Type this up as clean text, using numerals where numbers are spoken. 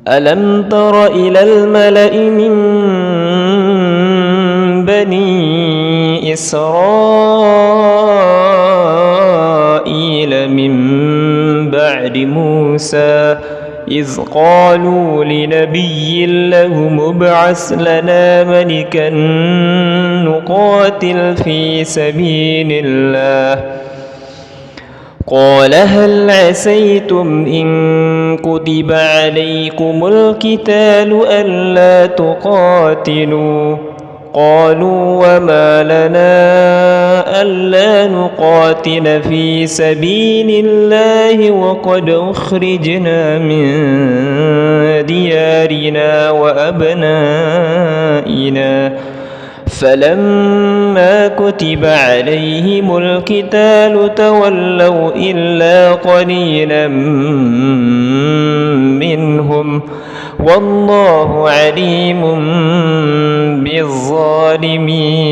ألم تر إلى الملأ من بني إسرائيل من بعد موسى إذ قالوا لنبي لهم ابعث لنا ملكا نقاتل في سبيل الله قال هل عسيتم إن كتب عليكم القتال ألا تقاتلوا قالوا وما لنا ألا نقاتل في سبيل الله وقد أخرجنا من ديارنا وأبنائنا فلما كتب عليهم القتال تولوا إلا قليلا منهم والله عليم بالظالمين